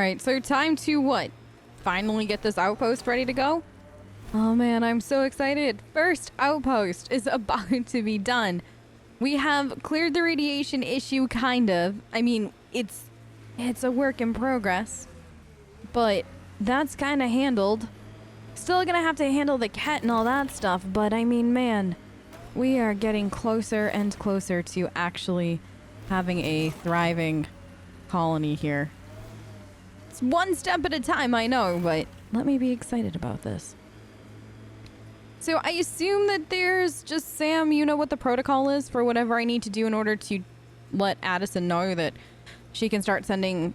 Alright, so time to what? Finally get this outpost ready to go? Oh man, I'm so excited. First outpost is about to be done. We have cleared the radiation issue, kind of. I mean, it's a work in progress. But that's kind of handled. Still gonna have to handle the cat and all that stuff, but I mean, man, we are getting closer and closer to actually having a thriving colony here. It's one step at a time, I know, but let me be excited about this. So I assume that there's just, Sam, you know what the protocol is for whatever I need to do in order to let Addison know that she can start sending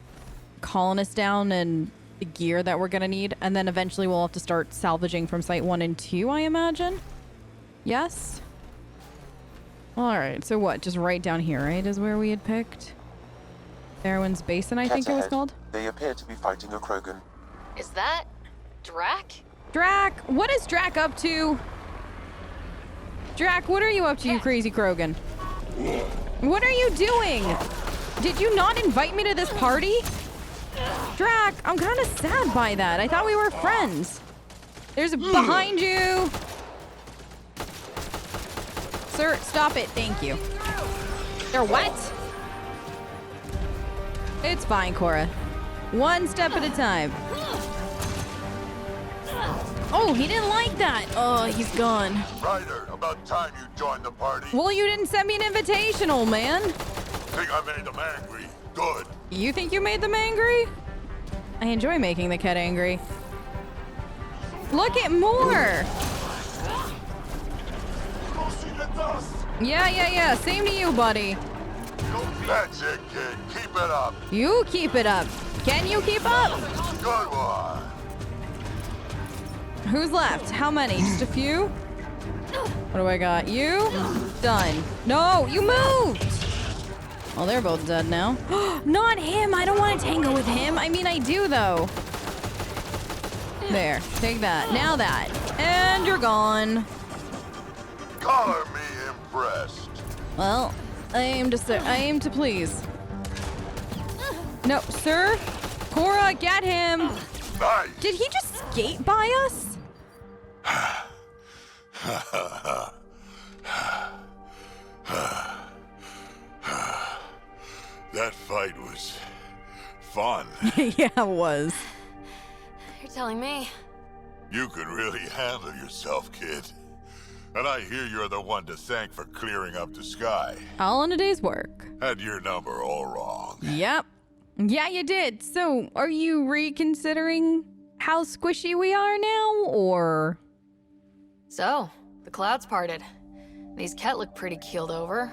colonists down and the gear that we're gonna need, and then eventually we'll have to start salvaging from Site 1 and 2, I imagine? Yes? Alright, so what? Just right down here, right, is where we had picked? Erwin's Basin, I think it was called? They appear to be fighting a Krogan. Is that Drac? Drac! What is Drac up to? Drac, what are you up to, you crazy Krogan? What are you doing? Did you not invite me to this party? Drac, I'm kind of sad by that. I thought we were friends. There's behind you. Sir, stop it. Thank you. They're what? It's fine, Cora. One step at a time. Oh, he didn't like that. Oh, he's gone. Ryder, about time you joined the party. Well, you didn't send me an invitation, old man. Think I made them angry. Good. You think you made them angry? I enjoy making the cat angry. Look at more! Yeah. Same to you, buddy. That's it, kid. Keep it up. You keep it up. Can you keep up? Good one. Who's left? How many? Just a few? What do I got? You? Done. No, you moved! Well, they're both dead now. Not him! I don't want to tango with him. I mean, I do, though. There. Take that. Now that. And you're gone. Color me impressed. Well, I aim to please. No, sir. Cora, get him. Nice. Did he just skate by us? That fight was fun. Yeah, it was. You're telling me. You could really handle yourself, kid. And I hear you're the one to thank for clearing up the sky. All in a day's work. Had your number all wrong. Yep. Yeah, you did. So, are you reconsidering how squishy we are now, or? So, the clouds parted. These Ket look pretty keeled over.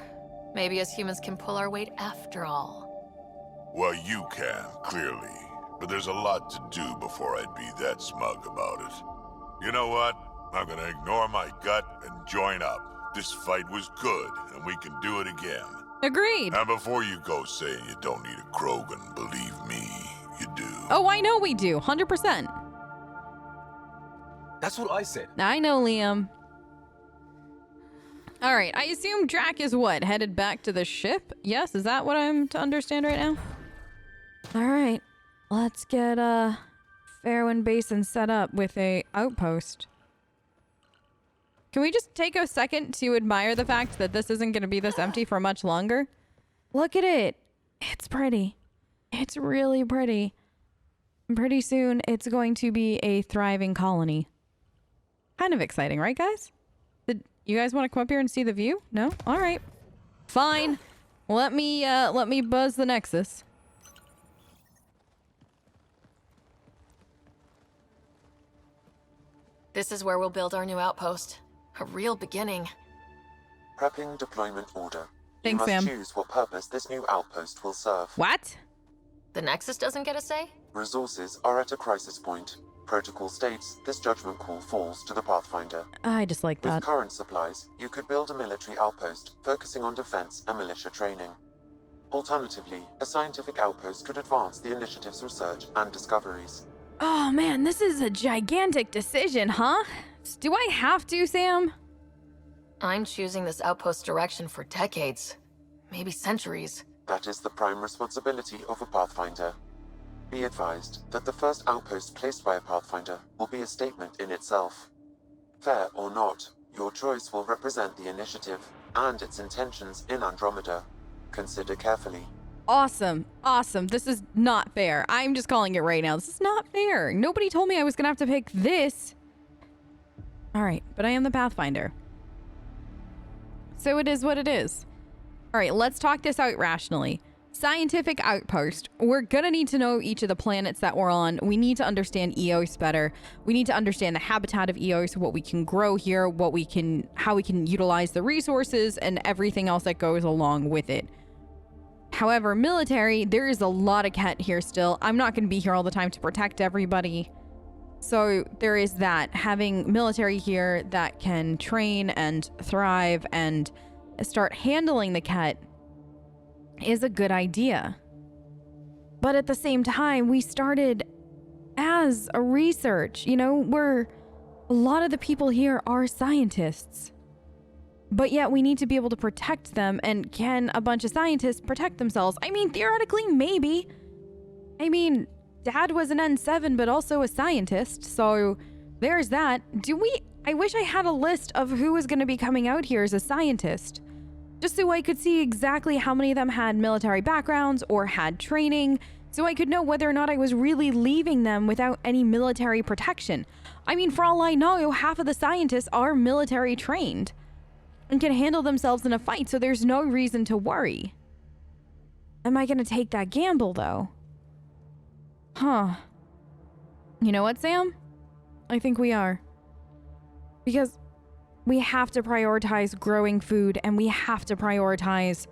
Maybe us humans can pull our weight after all. Well, you can, clearly. But there's a lot to do before I'd be that smug about it. You know what? I'm gonna ignore my gut and join up. This fight was good, and we can do it again. Agreed. And before you go saying you don't need a Krogan, believe me, you do. Oh, I know we do. 100%. That's what I said. I know, Liam. All right, I assume Drac is what? Headed back to the ship? Yes, is that what I'm to understand right now? All right, let's get Fairwind Basin set up with a outpost. Can we just take a second to admire the fact that this isn't going to be this empty for much longer? Look at it. It's pretty. It's really pretty. And pretty soon, it's going to be a thriving colony. Kind of exciting, right, guys? You guys want to come up here and see the view? No? All right. Fine. Let me buzz the Nexus. This is where we'll build our new outpost. A real beginning. Prepping deployment order. Thanks, you must Sam. choose what purpose this new outpost will serve. What? The Nexus doesn't get a say? Resources are at a crisis point. Protocol states this judgment call falls to the Pathfinder. I just like With that. current supplies, you could build a military outpost, focusing on defense and militia training. Alternatively, a scientific outpost could advance the initiative's research and discoveries. Oh man, this is a gigantic decision, huh? Do I have to, Sam? I'm choosing this outpost direction for decades. Maybe centuries. That is the prime responsibility of a Pathfinder. Be advised that the first outpost placed by a Pathfinder will be a statement in itself. Fair or not, your choice will represent the initiative and its intentions in Andromeda. Consider carefully. Awesome. Awesome. This is not fair. I'm just calling it right now. This is not fair. Nobody told me I was going to have to pick this. All right, but I am the Pathfinder. So it is what it is. All right, let's talk this out rationally. Scientific outpost. We're gonna need to know each of the planets that we're on. We need to understand EOS better. We need to understand the habitat of EOS, what we can grow here, how we can utilize the resources, and everything else that goes along with it. However, military, there is a lot of Ket here still. I'm not gonna be here all the time to protect everybody. So there is that. Having military here that can train and thrive and start handling the Ket is a good idea. But at the same time, we started as a research. You know, a lot of the people here are scientists. But yet we need to be able to protect them. And can a bunch of scientists protect themselves? I mean, theoretically, maybe. I mean, Dad was an N7, but also a scientist. So there's that. I wish I had a list of who was going to be coming out here as a scientist. Just so I could see exactly how many of them had military backgrounds or had training, so I could know whether or not I was really leaving them without any military protection. I mean, for all I know, half of the scientists are military trained and can handle themselves in a fight, so there's no reason to worry. Am I gonna take that gamble, though? Huh. You know what, Sam? I think we are. Because we have to prioritize growing food, and we have to prioritize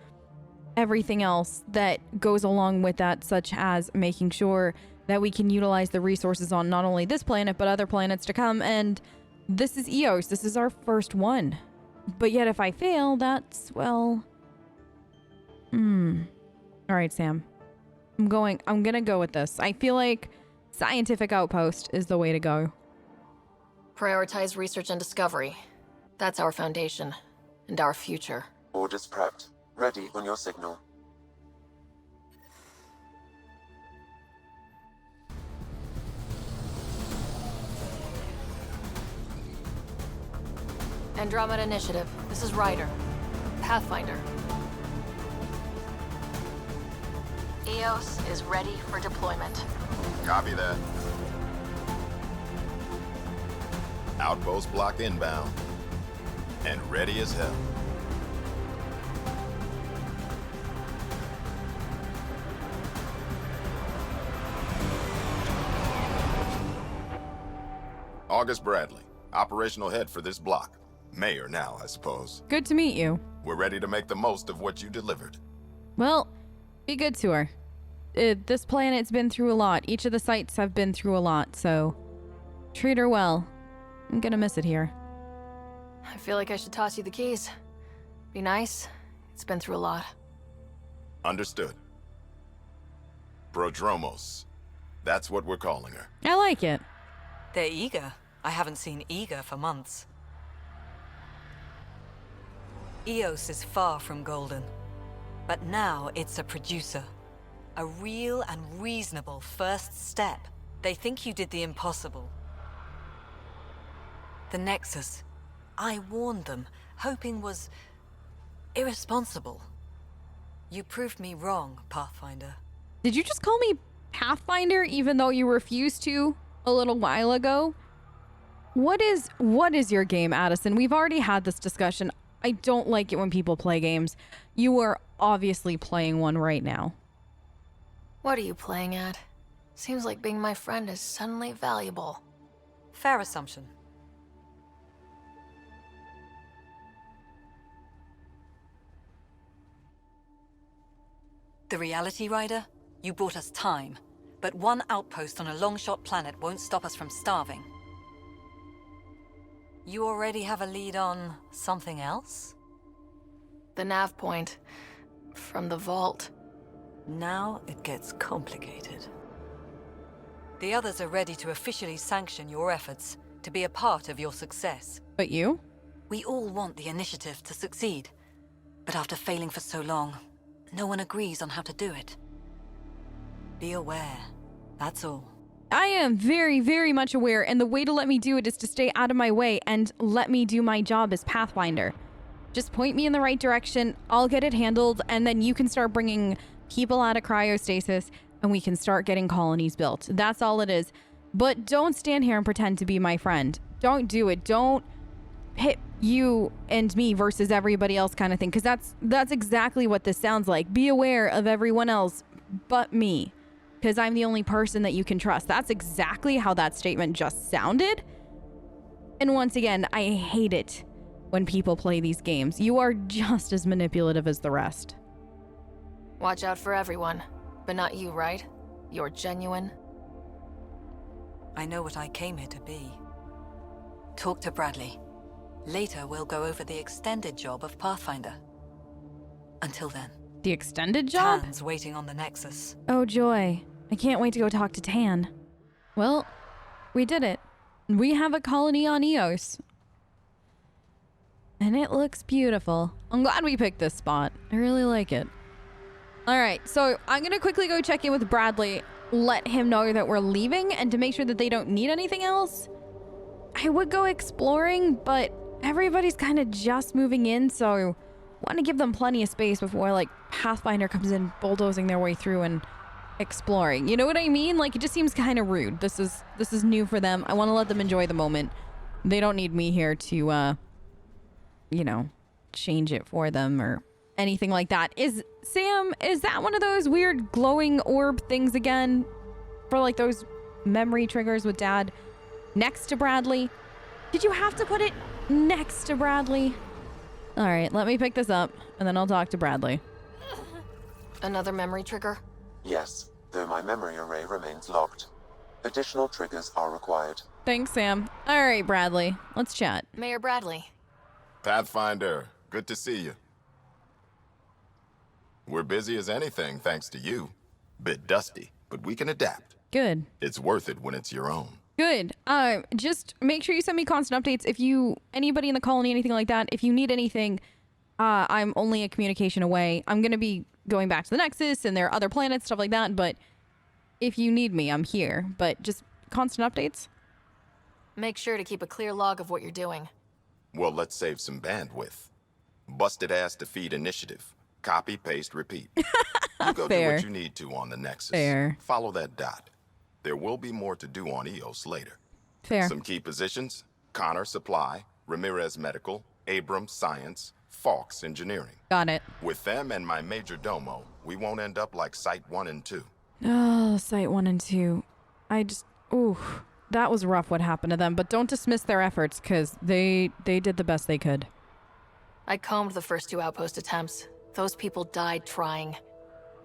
everything else that goes along with that, such as making sure that we can utilize the resources on not only this planet, but other planets to come. And this is EOS. This is our first one. But yet if I fail, that's, well... All right, Sam. I'm gonna go with this. I feel like scientific outpost is the way to go. Prioritize research and discovery. That's our foundation, and our future. Orders prepped. Ready on your signal. Andromeda Initiative. This is Ryder. Pathfinder. EOS is ready for deployment. Copy that. Outpost block inbound. And ready as hell. August Bradley, operational head for this block. Mayor now, I suppose. Good to meet you. We're ready to make the most of what you delivered. Well, be good to her. This planet's been through a lot. Each of the sites have been through a lot, so treat her well. I'm gonna miss it here. I feel like I should toss you the keys. Be nice. It's been through a lot. Understood. Prodromos. That's what we're calling her. I like it. They're eager. I haven't seen eager for months. EOS is far from golden. But now it's a producer. A real and reasonable first step. They think you did the impossible. The Nexus. I warned them, hoping was irresponsible. You proved me wrong, Pathfinder. Did you just call me Pathfinder even though you refused to a little while ago? What is your game, Addison? We've already had this discussion. I don't like it when people play games. You are obviously playing one right now. What are you playing at? Seems like being my friend is suddenly valuable. Fair assumption. The reality, Ryder? You bought us time. But one outpost on a long-shot planet won't stop us from starving. You already have a lead on something else? The nav point. From the vault. Now it gets complicated. The others are ready to officially sanction your efforts, to be a part of your success. But you? We all want the initiative to succeed. But after failing for so long, no one agrees on how to do it. Be aware, That's all. I am very, very much aware, and the way to let me do it is to stay out of my way and let me do my job as Pathfinder. Just point me in the right direction, I'll get it handled, and then you can start bringing people out of cryostasis, and we can start getting colonies built. That's all it is. But don't stand here and pretend to be my friend. Don't do it. Don't pit you and me versus everybody else kind of thing, because that's exactly what this sounds like. Be aware of everyone else but me, because I'm the only person that you can trust. That's exactly how that statement just sounded. And once again, I hate it when people play these games. You are just as manipulative as the rest. Watch out for everyone, but not you, right? You're genuine. I know what I came here to be. Talk to Bradley. Later, we'll go over the extended job of Pathfinder. Until then. The extended job? Tan's waiting on the Nexus. Oh, joy. I can't wait to go talk to Tan. Well, we did it. We have a colony on EOS. And it looks beautiful. I'm glad we picked this spot. I really like it. All right, so I'm going to quickly go check in with Bradley, let him know that we're leaving, and to make sure that they don't need anything else. I would go exploring, but everybody's kind of just moving in, so I want to give them plenty of space before, like, Pathfinder comes in bulldozing their way through and exploring. You know what I mean? Like, it just seems kind of rude. This is new for them. I want to let them enjoy the moment. They don't need me here to, you know, change it for them or anything like that. Sam, is that one of those weird glowing orb things again? For, like, those memory triggers with Dad next to Bradley? Did you have to put it next to Bradley? All right, let me pick this up, and then I'll talk to Bradley. Another memory trigger? Yes, though my memory array remains locked. Additional triggers are required. Thanks, Sam. All right, Bradley, let's chat. Mayor Bradley. Pathfinder, good to see you. We're busy as anything, thanks to you. Bit dusty, but we can adapt. Good. It's worth it when it's your own. Good. Just make sure you send me constant updates if anybody in the colony, anything like that. If you need anything, I'm only a communication away. I'm going to be going back to the Nexus and there are other planets, stuff like that. But if you need me, I'm here. But just constant updates. Make sure to keep a clear log of what you're doing. Well, let's save some bandwidth. Busted ass defeat initiative. Copy, paste, repeat. You go do Fair. what you need to on the Nexus. Fair. Follow that dot. There will be more to do on EOS later. Fair. Some key positions: Connor Supply, Ramirez Medical, Abrams Science, Fawkes Engineering. Got it. With them and my major domo, we won't end up like Site 1 and 2. Oh, Site 1 and 2. Ooh, that was rough what happened to them. But don't dismiss their efforts, because they did the best they could. I combed the first 2 outpost attempts. Those people died trying.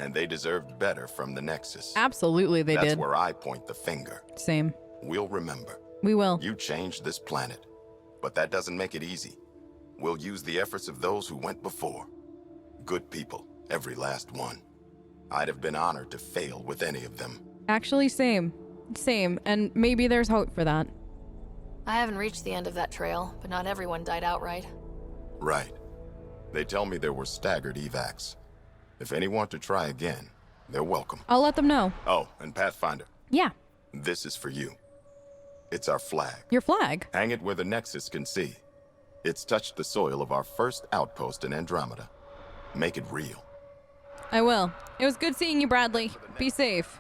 And they deserved better from the Nexus. Absolutely they That's did. where I point the finger. Same. We'll remember. We will. You changed this planet, but that doesn't make it easy. We'll use the efforts of those who went before. Good people, every last one. I'd have been honored to fail with any of them. Actually, same. Same. And maybe there's hope for that. I haven't reached the end of that trail, but not everyone died outright. Right. They tell me there were staggered evacs. If any want to try again, they're welcome. I'll let them know. Oh, and Pathfinder, Yeah. this is for you. It's our flag. Your flag. Hang it where the Nexus can see. It's touched the soil of our first outpost in Andromeda. Make it real. I will. It was good seeing you, Bradley. Be safe.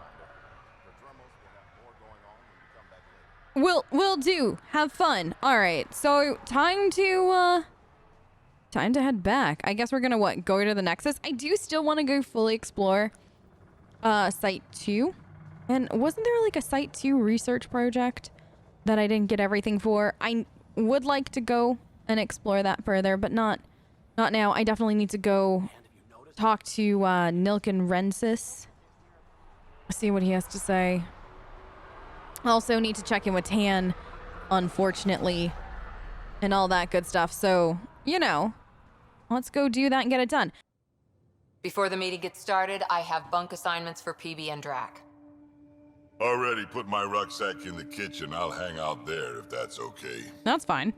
Will do. Have fun. All right. So time to head back. I guess we're gonna go to the Nexus. I do still want to go fully explore Site 2. And wasn't there like a Site 2 research project that I didn't get everything for? I would like to go and explore that further, but not now. I definitely need to go talk to Nilken Rensis. See what he has to say. Also need to check in with Tan, unfortunately, and all that good stuff. So, you know, let's go do that and get it done. Before the meeting gets started, I have bunk assignments for PB and Drac. Already put my rucksack in the kitchen. I'll hang out there if that's okay. That's fine.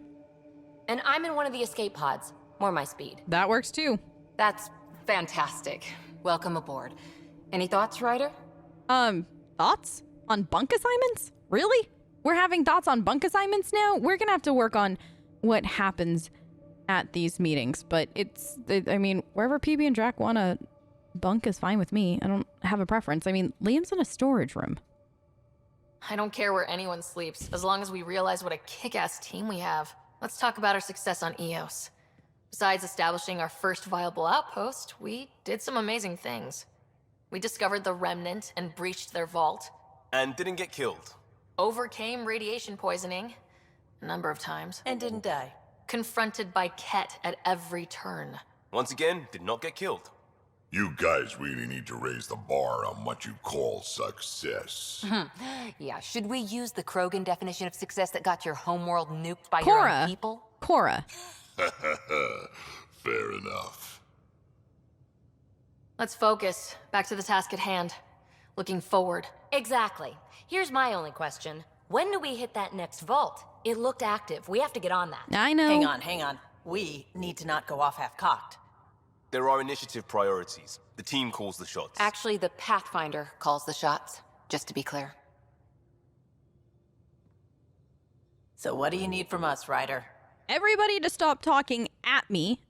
And I'm in one of the escape pods. More my speed. That works too. That's fantastic. Welcome aboard. Any thoughts, Ryder? Thoughts? On bunk assignments? Really? We're having thoughts on bunk assignments now? We're gonna have to work on what happens at these meetings. But I mean, wherever PB and Drac want to bunk is fine with me. I don't have a preference. I mean, Liam's in a storage room. I don't care where anyone sleeps, as long as we realize what a kick-ass team we have. Let's talk about our success on EOS. Besides establishing our first viable outpost, we did some amazing things. We discovered the Remnant and breached their vault. And didn't get killed. Overcame radiation poisoning a number of times. And didn't die. Confronted by Ket at every turn. Once again, did not get killed. You guys really need to raise the bar on what you call success. Yeah, should we use the Krogan definition of success that got your homeworld nuked by your Cora. own people? Cora. Fair enough. Let's focus. Back to the task at hand. Looking forward. Exactly. Here's my only question. When do we hit that next vault? It looked active. We have to get on that. I know. Hang on. We need to not go off half-cocked. There are initiative priorities. The team calls the shots. Actually, the Pathfinder calls the shots, just to be clear. So what do you need from us, Ryder? Everybody to stop talking at me,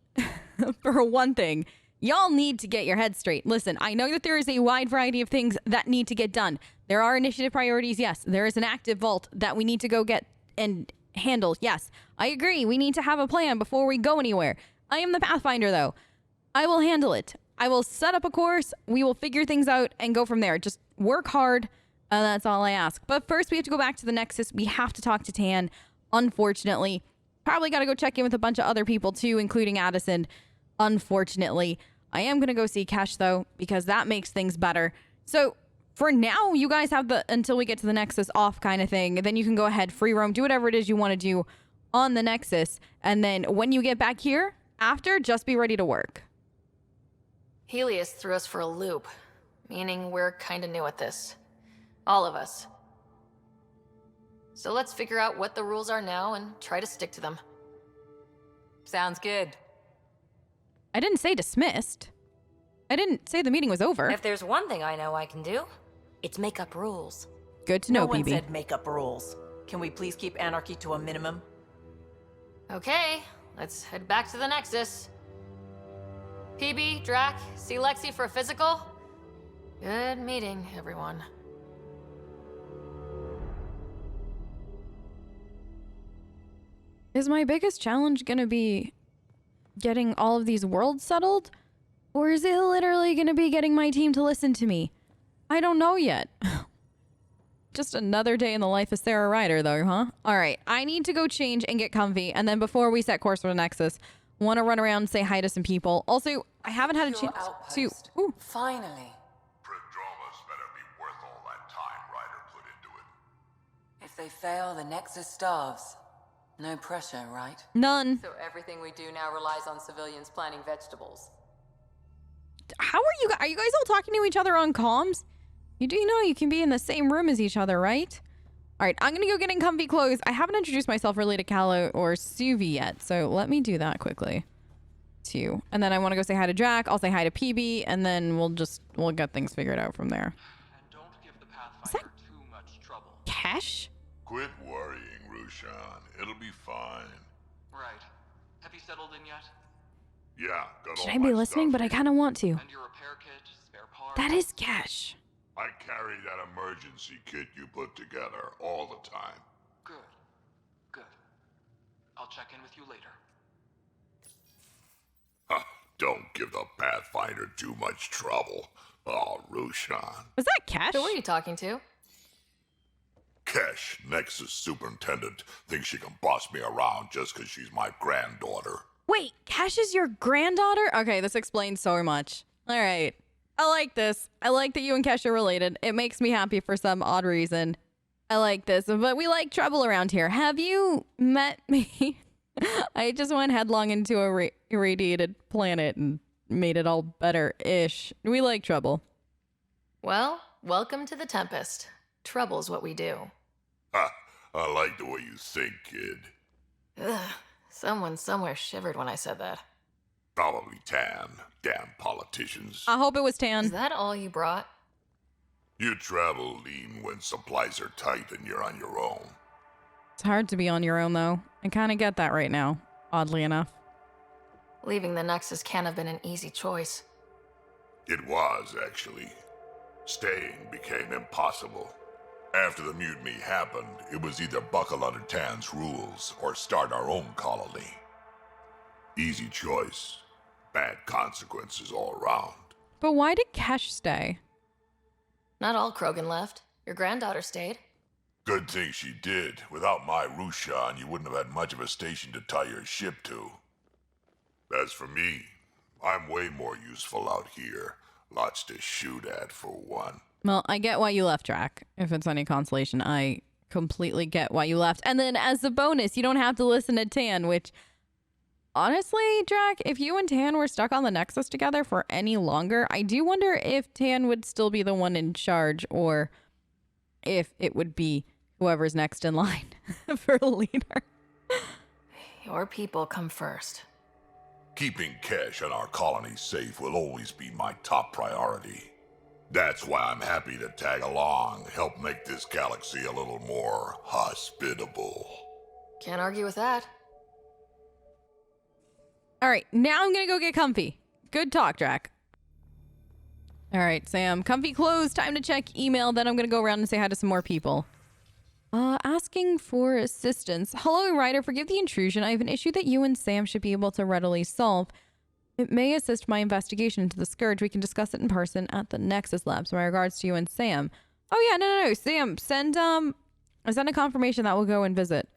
for one thing. Y'all need to get your head straight. Listen, I know that there is a wide variety of things that need to get done. There are initiative priorities, yes. There is an active vault that we need to go get and handle, yes. I agree, we need to have a plan before we go anywhere. I am the Pathfinder, though. I will handle it. I will set up a course, we will figure things out, and go from there. Just work hard, that's all I ask. But first, we have to go back to the Nexus. We have to talk to Tan, unfortunately. Probably got to go check in with a bunch of other people, too, including Addison, unfortunately. I am going to go see Kesh, though, because that makes things better. So, for now, you guys have the until we get to the Nexus off kind of thing. Then you can go ahead, free roam, do whatever it is you want to do on the Nexus. And then when you get back here, after, just be ready to work. Helios threw us for a loop, meaning we're kinda new at this. All of us. So let's figure out what the rules are now and try to stick to them. Sounds good. I didn't say dismissed. I didn't say the meeting was over. If there's one thing I know I can do, it's make up rules. Good to know, No one BB. said make up rules. Can we please keep anarchy to a minimum? Okay, let's head back to the Nexus. PB, Drac, see Lexi for a physical? Good meeting, everyone. Is my biggest challenge gonna be getting all of these worlds settled? Or is it literally gonna be getting my team to listen to me? I don't know yet. Just another day in the life of Sara Ryder, though, huh? All right, I need to go change and get comfy, and then before we set course for the Nexus, want to run around and say hi to some people. Also, I haven't had a chance to... Ooh. Finally. Prodromus better be worth all that time Ryder put into it. If they fail, the Nexus starves. No pressure, right? None. So everything we do now relies on civilians planting vegetables. How are you guys all talking to each other on comms? You do know you can be in the same room as each other, right? All right, I'm gonna go get in comfy clothes. I haven't introduced myself really to Calo or Suvi yet, so let me do that quickly. Too. And then I want to go say hi to Drac. I'll say hi to PB, and then we'll get things figured out from there. And don't give the Pathfinder too much trouble. Kesh? Quit worrying, Rushan. It'll be fine. Right. Have you settled in yet? Yeah, got all Should I my be listening? stuff But I here. kind of want to. And your repair kit, spare parts? That is Kesh. I carry that emergency kit you put together all the time. Good. Good. I'll check in with you later. Don't give the Pathfinder too much trouble. Oh, Rushan. Was that Kesh? Who are you talking to? Kesh, Nexus Superintendent, thinks she can boss me around just because she's my granddaughter. Wait, Kesh is your granddaughter? Okay, this explains so much. All right. I like this. I like that you and Kesh are related. It makes me happy for some odd reason. I like this, but we like trouble around here. Have you met me? I just went headlong into a irradiated planet and made it all better-ish. We like trouble. Well, welcome to the Tempest. Trouble's what we do. Ha! I like the way you think, kid. Ugh, someone somewhere shivered when I said that. Probably Tan. Damn politicians. I hope it was Is Tan. that all you brought? You travel lean when supplies are tight and you're on your own. It's hard to be on your own, though. I kind of get that right now, oddly enough. Leaving the Nexus can't have been an easy choice. It was, actually. Staying became impossible. After the mutiny happened, it was either buckle under Tan's rules or start our own colony. Easy choice. Bad consequences all around. But why did Kesh stay? Not all Krogan left. Your granddaughter stayed. Good thing she did. Without my Rushan, you wouldn't have had much of a station to tie your ship to. As for me, I'm way more useful out here. Lots to shoot at, for one. Well, I get why you left, Drac. If it's any consolation, I completely get why you left. And then as a bonus, you don't have to listen to Tan, which, honestly, Drac, if you and Tan were stuck on the Nexus together for any longer, I do wonder if Tan would still be the one in charge, or if it would be whoever's next in line for a leader. Your people come first. Keeping Kesh and our colony safe will always be my top priority. That's why I'm happy to tag along, help make this galaxy a little more hospitable. Can't argue with that. All right, now I'm gonna go get comfy. Good talk, Drac. All right, Sam, comfy clothes, time to check email, then I'm gonna go around and say hi to some more people. Asking for assistance. Hello, Ryder, forgive the intrusion. I have an issue that you and Sam should be able to readily solve. It may assist my investigation into the Scourge. We can discuss it in person at the Nexus Labs. My regards to you and Sam. Oh yeah, no. Sam, send a confirmation that we'll go and visit.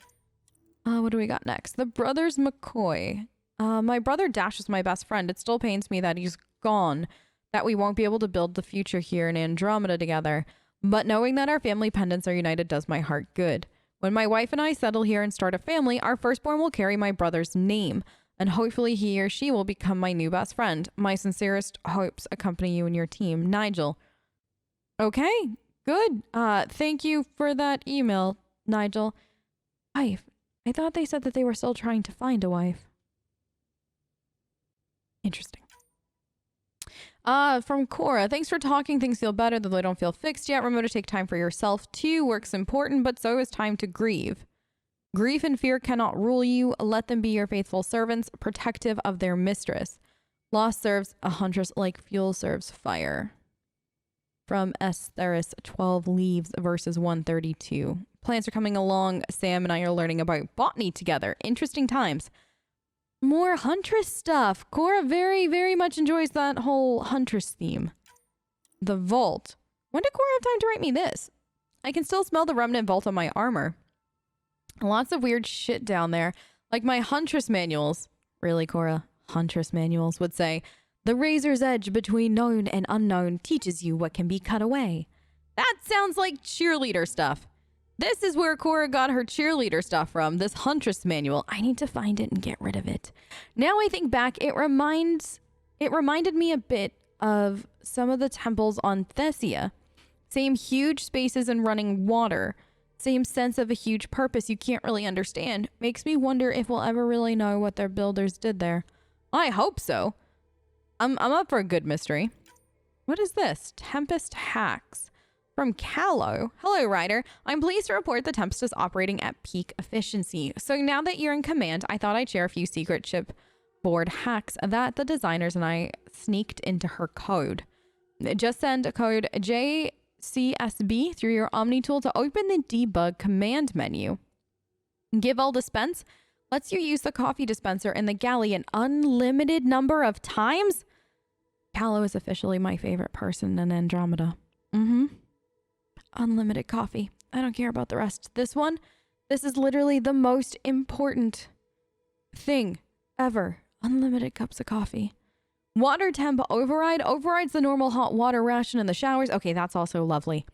What do we got next? The brothers McCoy. My brother Dash is my best friend. It still pains me that he's gone, that we won't be able to build the future here in Andromeda together. But knowing that our family pendants are united does my heart good. When my wife and I settle here and start a family, our firstborn will carry my brother's name, and hopefully he or she will become my new best friend. My sincerest hopes accompany you and your team. Nigel. Okay, good. Thank you for that email, Nigel. Wife. I thought they said that they were still trying to find a wife. Interesting. From Cora, thanks for talking. Things feel better, though they don't feel fixed yet. Remember to take time for yourself, too. Work's important, but so is time to grieve. Grief and fear cannot rule you. Let them be your faithful servants, protective of their mistress. Loss serves a huntress like fuel serves fire. From Estheris, 12 Leaves, verses 132. Plants are coming along. Sam and I are learning about botany together. Interesting times. More Huntress stuff. Cora very, very much enjoys that whole Huntress theme. The Vault. When did Cora have time to write me this? I can still smell the remnant vault on my armor. Lots of weird shit down there. Like my Huntress manuals. Really, Cora? Huntress manuals would say, the razor's edge between known and unknown teaches you what can be cut away. That sounds like cheerleader stuff. This is where Cora got her cheerleader stuff from, this Huntress manual. I need to find it and get rid of it. Now I think back, it reminded me a bit of some of the temples on Thessia. Same huge spaces and running water. Same sense of a huge purpose you can't really understand. Makes me wonder if we'll ever really know what their builders did there. I hope so. I'm up for a good mystery. What is this? Tempest Hacks. From Callow. Hello, Ryder. I'm pleased to report the Tempest is operating at peak efficiency. So now that you're in command, I thought I'd share a few secret shipboard hacks that the designers and I sneaked into her code. Just send code JCSB through your Omni tool to open the debug command menu. Give all dispense lets you use the coffee dispenser in the galley an unlimited number of times. Callow is officially my favorite person in Andromeda. Unlimited coffee. I don't care about the rest. This is literally the most important thing ever. Unlimited cups of coffee. Water temp override. Overrides the normal hot water ration in the showers. Okay, that's also lovely.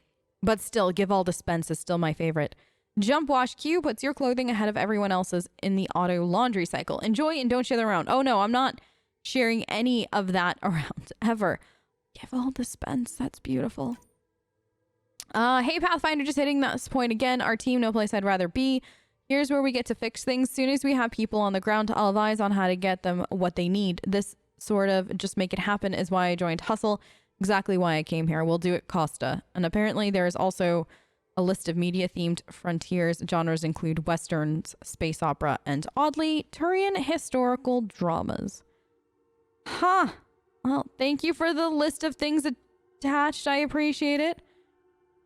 But still, give all dispense is still my favorite. Jump wash queue puts your clothing ahead of everyone else's in the auto laundry cycle. Enjoy and don't share them around. Oh no, I'm not sharing any of that around ever. Give all dispense. That's beautiful. Hey Pathfinder, just hitting this point again. Our team, no place I'd rather be. Here's where we get to fix things. Soon as we have people on the ground, I'll advise on how to get them what they need. This sort of just make it happen is why I joined Hustle. exactly why I came here. We'll do it Costa. And apparently there is also a list of media-themed frontiers. Genres include westerns, space opera, and oddly, Turian historical dramas. Huh. Well, thank you for the list of things attached. I appreciate it.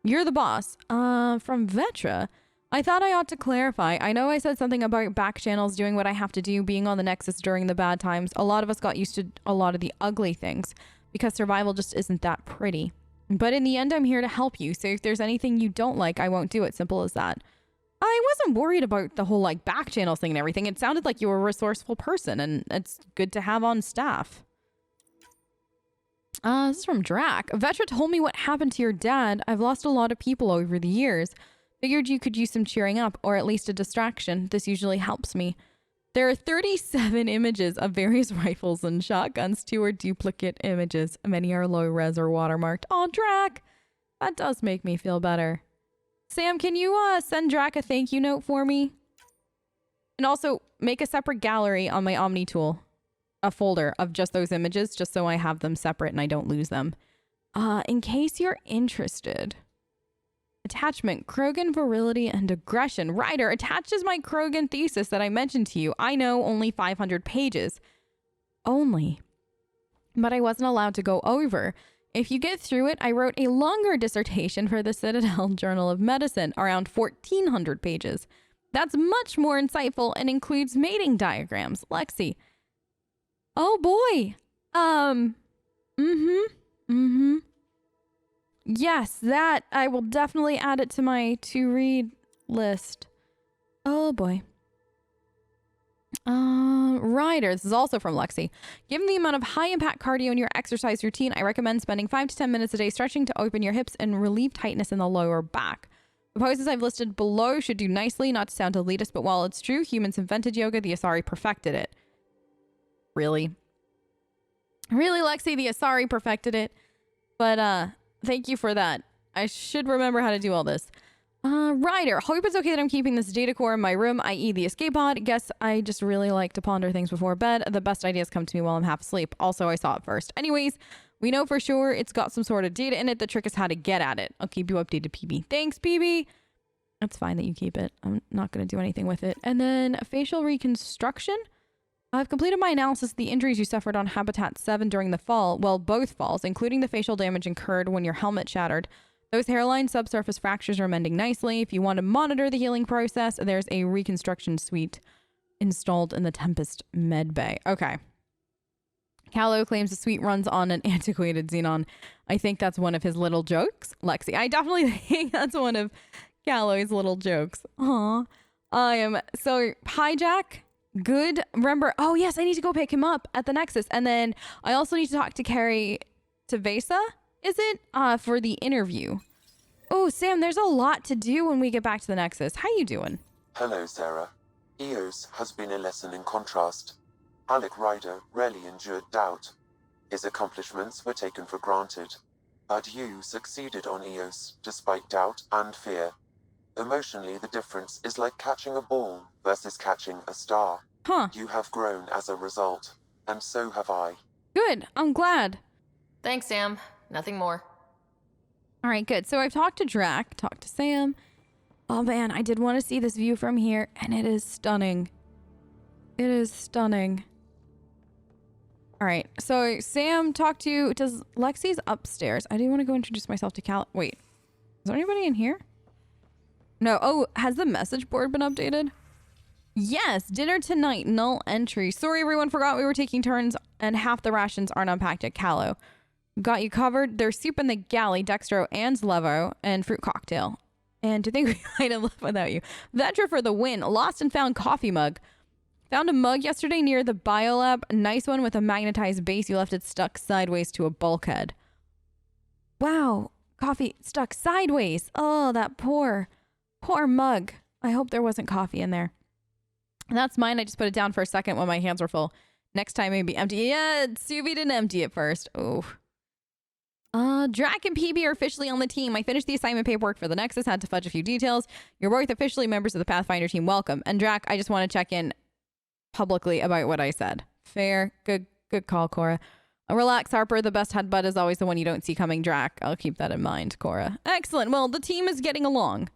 You're the boss. From Vetra. I thought I ought to clarify. I know I said something about back channels doing what I have to do, being on the Nexus during the bad times. A lot of us got used to a lot of the ugly things because survival just isn't that pretty. But in the end, I'm here to help you. So if there's anything you don't like, I won't do it. Simple as that. I wasn't worried about the whole like back channels thing and everything. It sounded like you were a resourceful person and it's good to have on staff. This is from Drac. Vetra told me what happened to your dad. I've lost a lot of people over the years. Figured you could use some cheering up, or at least a distraction. This usually helps me. There are 37 images of various rifles and shotguns. 2 are duplicate images. Many are low res or watermarked. Oh, Drac! That does make me feel better. Sam, can you send Drac a thank you note for me? And also, make a separate gallery on my Omni tool. A folder of just those images, just so I have them separate and I don't lose them. In case you're interested. Attachment, Krogan virility and aggression. Writer, attached is my Krogan thesis that I mentioned to you. I know, only 500 pages. Only. But I wasn't allowed to go over. If you get through it, I wrote a longer dissertation for the Citadel Journal of Medicine, around 1,400 pages. That's much more insightful and includes mating diagrams. Lexi. Oh boy. Yes, that. I will definitely add it to my to-read list. Oh boy. Ryder, this is also from Lexi. Given the amount of high-impact cardio in your exercise routine, I recommend spending 5 to 10 minutes a day stretching to open your hips and relieve tightness in the lower back. The poses I've listed below should do nicely, not to sound elitist, but while it's true humans invented yoga, the Asari perfected it. Really? Really, Lexi, the Asari perfected it. But, thank you for that. I should remember how to do all this. Ryder, hope it's okay that I'm keeping this data core in my room, i.e. the escape pod. Guess I just really like to ponder things before bed. The best ideas come to me while I'm half asleep. Also, I saw it first. Anyways, we know for sure it's got some sort of data in it. The trick is how to get at it. I'll keep you updated, PB. Thanks, PB. That's fine that you keep it. I'm not going to do anything with it. And then facial reconstruction. I've completed my analysis of the injuries you suffered on Habitat 7 during the fall. Well, both falls, including the facial damage incurred when your helmet shattered. Those hairline subsurface fractures are mending nicely. If you want to monitor the healing process, there's a reconstruction suite installed in the Tempest med bay. Okay. Callow claims the suite runs on an antiquated Xenon. I think that's one of his little jokes. Lexi, I definitely think that's one of Callow's little jokes. Aw. So hijack. Good. Remember, oh yes, I need to go pick him up at the Nexus. And then I also need to talk to Carrie Tavesa, is it? For the interview. Oh, Sam, there's a lot to do when we get back to the Nexus. How you doing? Hello, Sara. EOS has been a lesson in contrast. Alec Ryder rarely endured doubt. His accomplishments were taken for granted. But you succeeded on EOS, despite doubt and fear. Emotionally, the difference is like catching a ball versus catching a star. Huh. You have grown as a result, and so have I. Good. I'm glad. Thanks, Sam. Nothing more. All right, good. So I've talked to Drac, talked to Sam. Oh man, I did want to see this view from here, and it is stunning. It is stunning. All right, so Sam talked to... Does Lexi's upstairs? I do want to go introduce myself to Cal... Wait, is there anybody in here? No. Oh, has the message board been updated? Yes, dinner tonight, null entry. Sorry, everyone forgot we were taking turns and half the rations aren't unpacked at Callow. Got you covered. There's soup in the galley, dextro and levo, and fruit cocktail. And to think we might have left without you. Vetra for the win. Lost and found coffee mug. Found a mug yesterday near the biolab. A nice one with a magnetized base. You left it stuck sideways to a bulkhead. Wow. Coffee stuck sideways. Oh, that poor mug. I hope there wasn't coffee in there. That's mine. I just put it down for a second when my hands were full. Next time maybe empty. Yeah, Suvi didn't empty it first. Oh. Drac and PB are officially on the team. I finished the assignment paperwork for the Nexus, had to fudge a few details. You're both officially members of the Pathfinder team. Welcome. And Drac, I just want to check in publicly about what I said. Fair. Good call, Cora. Relax, Harper. The best headbutt is always the one you don't see coming, Drac. I'll keep that in mind, Cora. Excellent. Well, the team is getting along.